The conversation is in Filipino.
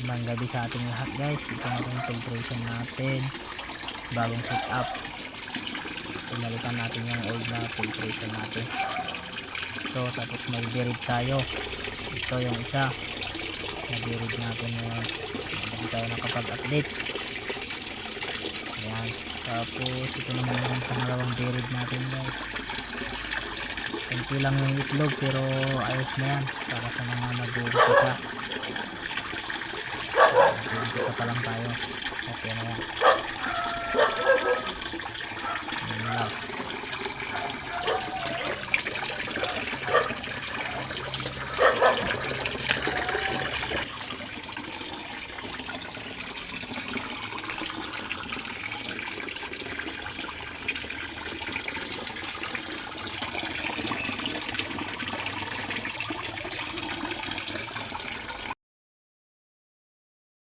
Magandang gabi sa ating lahat guys. Ito na yung filtration natin, bagong setup. Pinalitan natin yung old na filtration natin. So tapos may bearing tayo. Ito yung isa na bearing natin, hindi tayo nakapag-update. Ayan. Tapos ito naman yung pangalawang bearing natin guys. Kunti lang yung itlog pero ayos na yan para sa mga nag-uumpisa. Nag-uumpisa pa lang tayo, okay na yan. Yun lang.